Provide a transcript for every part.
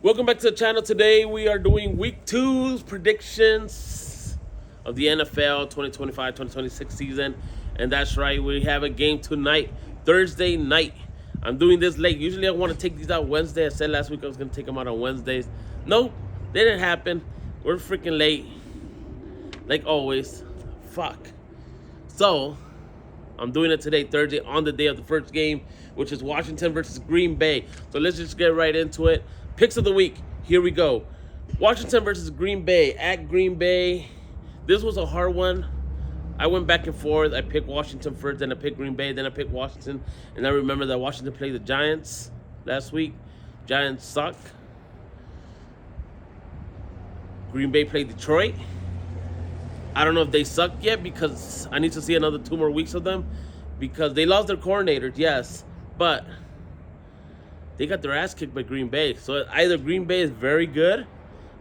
Welcome back to the channel. Today we are doing week 2's predictions of the NFL 2025-2026 season. And that's right, we have a game tonight, Thursday night. I'm doing this late. Usually I want to take these out Wednesday. I said last week I was going to take them out on Wednesdays. Nope, didn't happen. We're freaking late. Like always. Fuck. So, I'm doing it today, Thursday, on the day of the first game, which is Washington versus Green Bay. So let's just get right into it. Picks of the week. Here we go. Washington versus Green Bay. At Green Bay. This was a hard one. I went back and forth. I picked Washington first, then I picked Green Bay, then I picked Washington. And I remember that Washington played the Giants last week. Giants suck. Green Bay played Detroit. I don't know if they suck yet because I need to see another 2 more weeks of them because they lost their coordinators, yes, but they got their ass kicked by Green Bay. So either Green Bay is very good,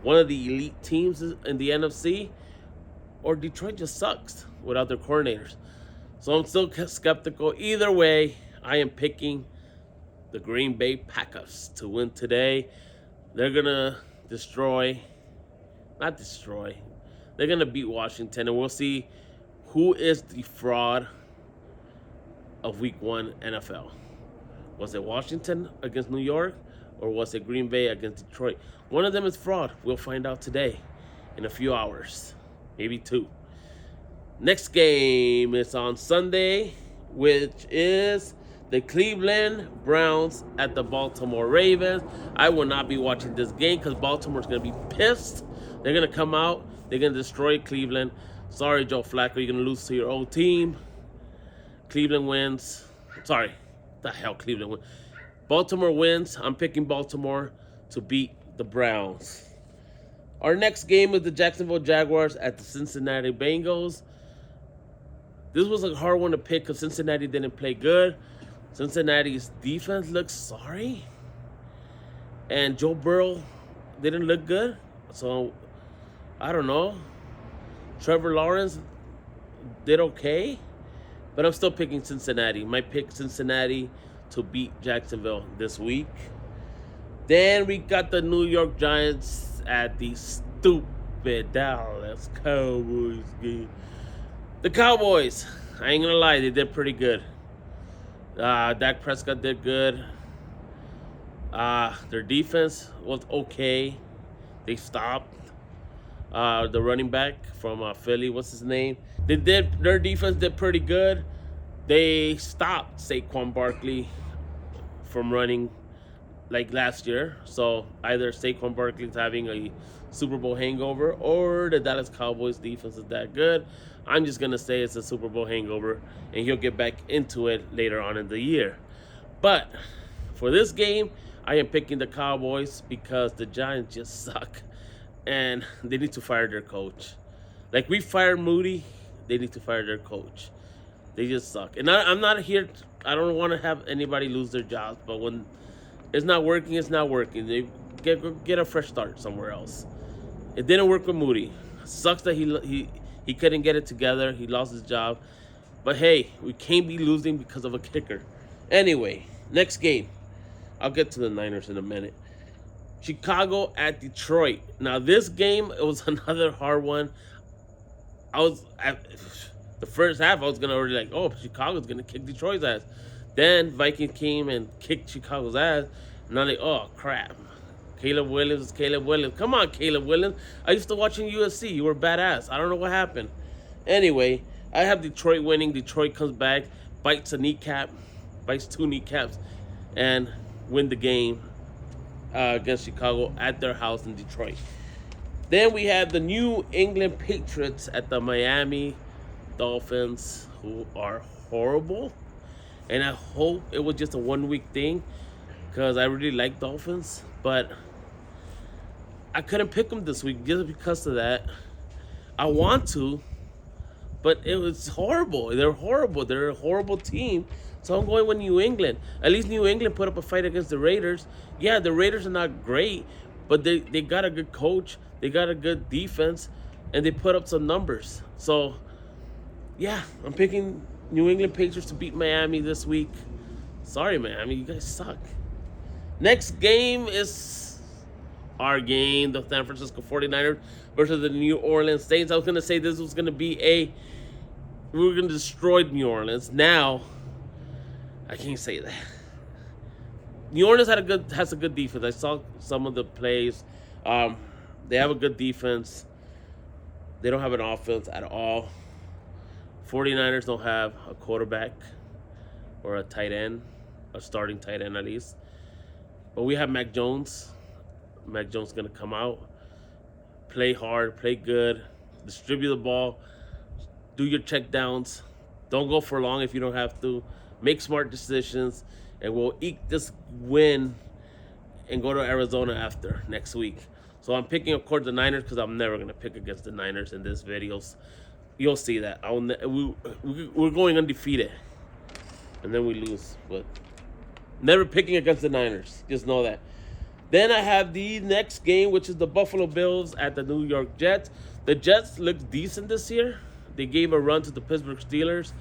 one of the elite teams in the NFC, or Detroit just sucks without their coordinators. So I'm still skeptical. Either way, I am picking the Green Bay Packers to win today. They're going to they're going to beat Washington, and we'll see who is the fraud of Week 1 NFL. Was it Washington against New York, or was it Green Bay against Detroit? One of them is fraud. We'll find out today in a few hours, maybe 2. Next game is on Sunday, which is the Cleveland Browns at the Baltimore Ravens. I will not be watching this game because Baltimore's going to be pissed. They're going to come out. They're going to destroy Cleveland. Sorry, Joe Flacco. You're going to lose to your old team. Cleveland wins. Sorry. The hell, Cleveland wins. Baltimore wins. I'm picking Baltimore to beat the Browns. Our next game is the Jacksonville Jaguars at the Cincinnati Bengals. This was a hard one to pick because Cincinnati didn't play good. Cincinnati's defense looks sorry. And Joe Burrow didn't look good. So, I don't know. Trevor Lawrence did okay. But I'm still picking Cincinnati. Might pick Cincinnati to beat Jacksonville this week. Then we got the New York Giants at the stupid Dallas Cowboys game. The Cowboys, I ain't gonna lie, they did pretty good. Dak Prescott did good. Their defense was okay. They stopped the running back from Philly. What's his name? Their defense did pretty good. They stopped Saquon Barkley from running like last year. So either Saquon Barkley's having a Super Bowl hangover or the Dallas Cowboys defense is that good. I'm just going to say it's a Super Bowl hangover and he'll get back into it later on in the year. But for this game, I am picking the Cowboys because the Giants just suck and they need to fire their coach. Like we fired Moody, they need to fire their coach. They just suck. And I'm not here, I don't want to have anybody lose their jobs, but when it's not working, it's not working. They get a fresh start somewhere else. It didn't work with Moody. Sucks that he couldn't get it together. He lost his job. But hey, we can't be losing because of a kicker. Anyway, next game. I'll get to the Niners in a minute. Chicago at Detroit. Now this game, it was another hard one. The first half, I was gonna already like, oh, Chicago's gonna kick Detroit's ass. Then Vikings came and kicked Chicago's ass. And I'm like, oh crap. Caleb Williams. Come on, Caleb Williams. I used to watch in USC. You were badass. I don't know what happened. Anyway, I have Detroit winning. Detroit comes back, bites 2 kneecaps, and win the game against Chicago at their house in Detroit. Then we have the New England Patriots at the Miami Dolphins, who are horrible. And I hope it was just a 1-week thing because I really like Dolphins. But I couldn't pick them this week just because of that. I want to, but it was horrible. They're horrible. They're a horrible team. So I'm going with New England. At least New England put up a fight against the Raiders. Yeah, the Raiders are not great, but they got a good coach. They got a good defense, and they put up some numbers. So, yeah, I'm picking New England Patriots to beat Miami this week. Sorry, Miami, you guys suck. Next game is our game, the San Francisco 49ers versus the New Orleans Saints. I was going to say this was going to be we were going to destroy New Orleans. Now, I can't say that. New Orleans has a good defense. I saw some of the plays. They have a good defense. They don't have an offense at all. 49ers don't have a quarterback or a tight end, a starting tight end at least. But we have Mac Jones. Mac Jones is going to come out, play hard, play good, distribute the ball, do your check downs. Don't go for long if you don't have to. Make smart decisions, and we'll eke this win and go to Arizona after next week. So I'm picking, of course, the Niners because I'm never going to pick against the Niners in this videos. You'll see that. We're going undefeated, and then we lose. But never picking against the Niners. Just know that. Then I have the next game, which is the Buffalo Bills at the New York Jets. The Jets look decent this year. They gave a run to the Pittsburgh Steelers.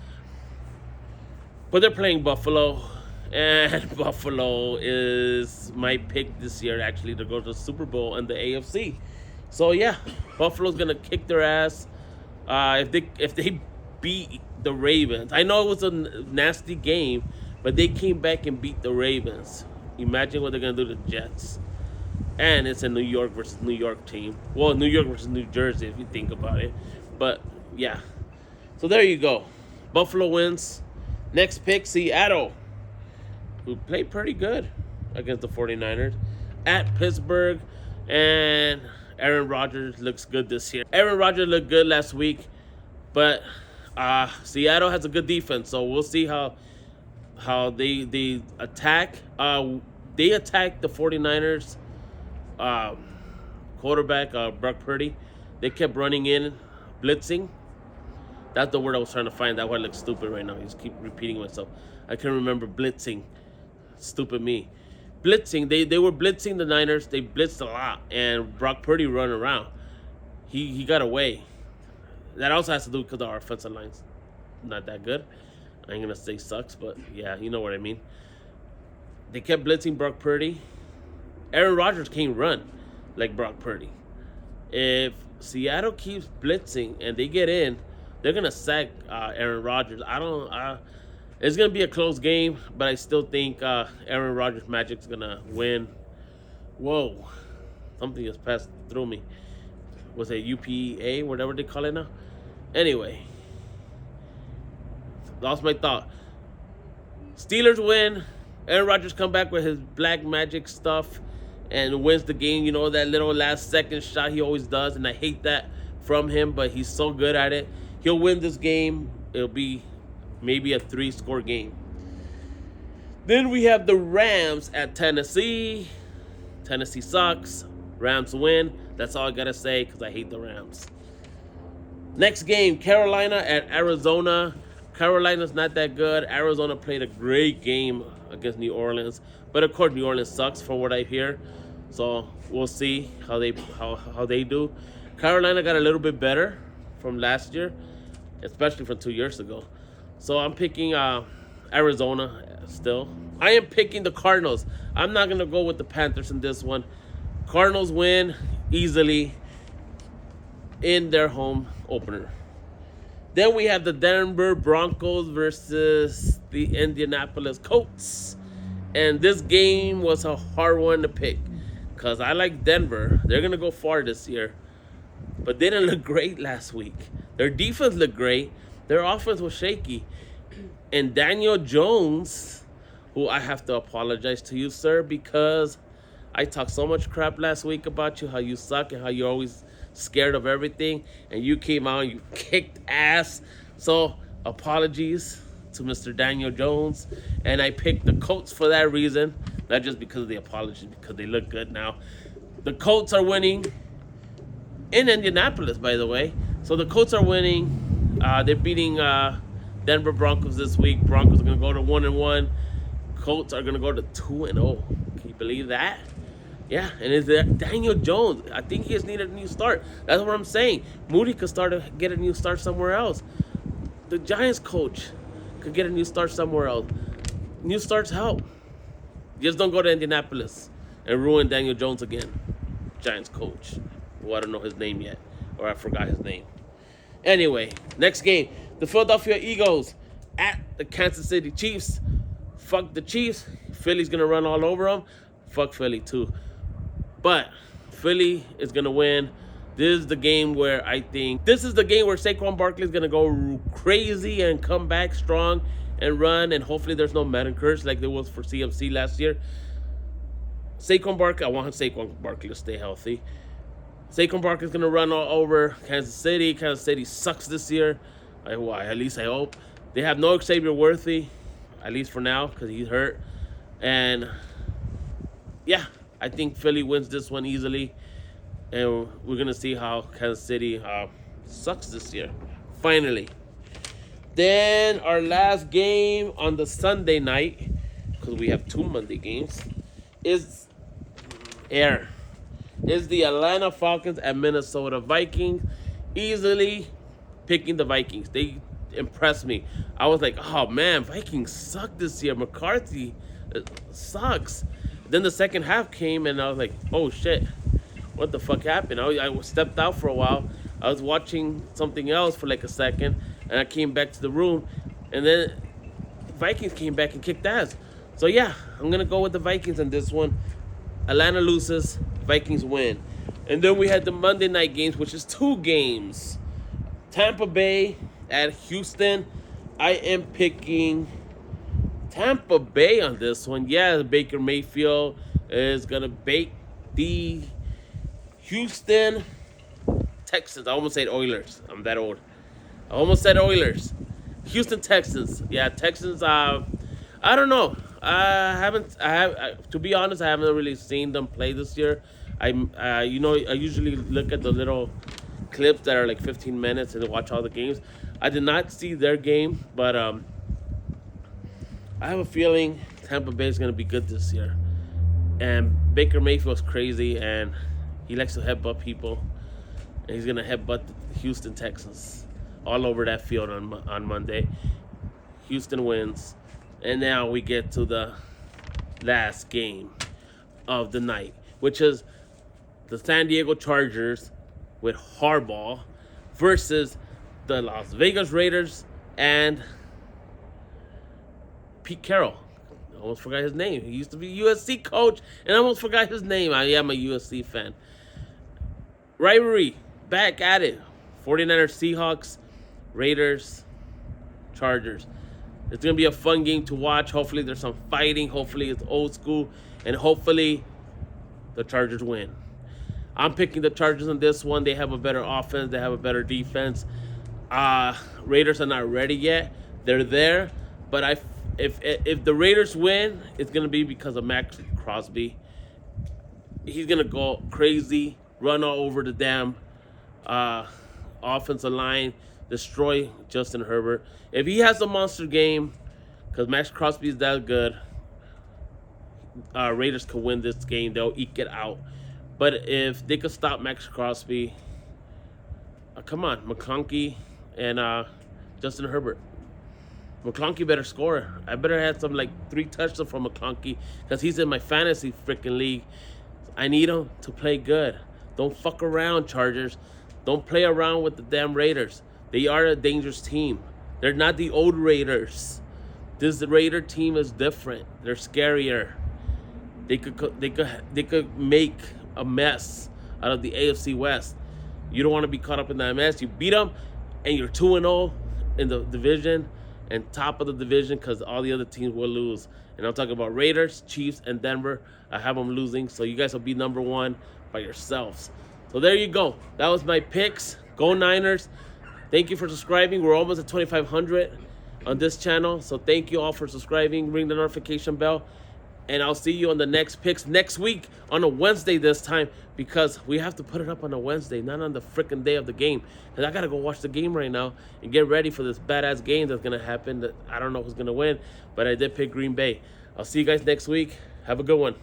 But they're playing Buffalo. And Buffalo is my pick this year, actually, to go to the Super Bowl and the AFC. So, yeah, Buffalo's going to kick their ass if they beat the Ravens. I know it was a nasty game, but they came back and beat the Ravens. Imagine what they're going to do to the Jets. And it's a New York versus New York team. Well, New York versus New Jersey, if you think about it. But, yeah. So, there you go. Buffalo wins. Next pick, Seattle, who played pretty good against the 49ers. At Pittsburgh. And Aaron Rodgers looks good this year. Aaron Rodgers looked good last week. But Seattle has a good defense. So, we'll see how they attack. They attacked the 49ers quarterback, Brock Purdy. They kept running in, blitzing. That's the word I was trying to find. That word looks stupid right now. I just keep repeating myself. I can't remember blitzing. Stupid me. Blitzing. They were blitzing the Niners. They blitzed a lot. And Brock Purdy run around. He got away. That also has to do because our offensive line's not that good. I ain't going to say sucks, but yeah, you know what I mean. They kept blitzing Brock Purdy. Aaron Rodgers can't run like Brock Purdy. If Seattle keeps blitzing and they get in, they're going to sack Aaron Rodgers. It's going to be a close game, but I still think Aaron Rodgers' Magic's going to win. Whoa. Something just passed through me. Was it UPA, whatever they call it now? Anyway. Lost my thought. Steelers win. Aaron Rodgers come back with his black magic stuff and wins the game. You know, that little last second shot he always does. And I hate that from him, but he's so good at it. He'll win this game. It'll be maybe a 3-score game. Then we have the Rams at Tennessee. Tennessee sucks. Rams win. That's all I got to say because I hate the Rams. Next game, Carolina at Arizona. Carolina's not that good. Arizona played a great game against New Orleans. But, of course, New Orleans sucks from what I hear. So, we'll see how they do. Carolina got a little bit better from last year, especially from 2 years ago. So, I'm picking Arizona still. I am picking the Cardinals. I'm not going to go with the Panthers in this one. Cardinals win easily in their home opener. Then we have the Denver Broncos versus the Indianapolis Colts. And this game was a hard one to pick because I like Denver. They're going to go far this year. But they didn't look great last week. Their defense looked great. Their offense was shaky. And Daniel Jones, who I have to apologize to you, sir, because I talked so much crap last week about you, how you suck and how you're always scared of everything, and you came out and you kicked ass. So apologies to Mr. Daniel Jones, and I picked the Colts for that reason, not just because of the apology, because they look good now. The Colts are winning in Indianapolis, by the way. So the Colts are winning. They're beating Denver Broncos this week. Broncos are going to go to 1-1. Colts are going to go to 2-0. Can you believe that? Yeah, and it's Daniel Jones. I think he just needed a new start. That's what I'm saying. Moody could get a new start somewhere else. The Giants coach could get a new start somewhere else. New starts help. Just don't go to Indianapolis and ruin Daniel Jones again. Giants coach, who I don't know his name yet, or I forgot his name. Anyway, next game, the Philadelphia Eagles at the Kansas City Chiefs. Fuck the Chiefs. Philly's gonna run all over them. Fuck Philly too. But Philly is gonna win. This is the game where Saquon Barkley is gonna go crazy and come back strong and run, and hopefully there's no Madden curse like there was for CMC last year. Saquon Barkley, I want Saquon Barkley to stay healthy. Saquon Barkley is gonna run all over Kansas City. Kansas City sucks this year. At least I hope. They have no Xavier Worthy, at least for now, because he's hurt. And yeah, I think Philly wins this one easily. And we're going to see how Kansas City sucks this year. Finally. Then our last game on the Sunday night, because we have 2 Monday games, is the Atlanta Falcons and Minnesota Vikings. Easily picking the Vikings. They impressed me. I was like, oh man, Vikings suck this year. McCarthy sucks. Then the second half came and I was like, oh shit. What the fuck happened? I stepped out for a while. I was watching something else for like a second, and I came back to the room, and then Vikings came back and kicked ass. So yeah, I'm gonna go with the Vikings in this one. Atlanta loses, Vikings win. And then we had the Monday night games, which is 2 games. Tampa Bay at Houston. I am picking Tampa Bay on this one. Yeah, Baker Mayfield is gonna bake the Houston Texans. I almost said Oilers. I'm that old. I almost said Oilers. Houston Texans. Yeah, Texans. I don't know. To be honest, I haven't really seen them play this year. I usually look at the little clips that are like 15 minutes and watch all the games. I did not see their game, but I have a feeling Tampa Bay is going to be good this year. And Baker Mayfield's crazy, and he likes to headbutt people. And he's going to headbutt the Houston Texans all over that field on Monday. Houston wins. And now we get to the last game of the night, which is the San Diego Chargers with Harbaugh versus the Las Vegas Raiders and Pete Carroll. I almost forgot his name. He used to be USC coach, and I almost forgot his name. I am a USC fan. Rivalry, back at it. 49ers, Seahawks, Raiders, Chargers. It's going to be a fun game to watch. Hopefully there's some fighting. Hopefully it's old school. And hopefully the Chargers win. I'm picking the Chargers on this one. They have a better offense. They have a better defense. Raiders are not ready yet. They're there. But if the Raiders win, it's going to be because of Max Crosby. He's going to go crazy, run all over the damn offensive line, destroy Justin Herbert. If he has a monster game, because Max Crosby is that good, Raiders can win this game. They'll eke it out. But if they could stop Max Crosby, come on, McConkey and Justin Herbert. McConkey better score. I better have some like 3 touchdowns from McConkey because he's in my fantasy freaking league. I need him to play good. Don't fuck around, Chargers. Don't play around with the damn Raiders. They are a dangerous team. They're not the old Raiders. This Raider team is different. They're scarier. They could make a mess out of the AFC West. You don't want to be caught up in that mess. You beat them, and you're 2-0 in the division and top of the division because all the other teams will lose. And I'm talking about Raiders, Chiefs, and Denver. I have them losing, so you guys will be number 1 by yourselves. So there you go. That was my picks. Go Niners. Thank you for subscribing. We're almost at 2,500 on this channel. So thank you all for subscribing. Ring the notification bell. And I'll see you on the next picks next week on a Wednesday this time because we have to put it up on a Wednesday, not on the freaking day of the game. Because I got to go watch the game right now and get ready for this badass game that's going to happen. That I don't know who's going to win, but I did pick Green Bay. I'll see you guys next week. Have a good one.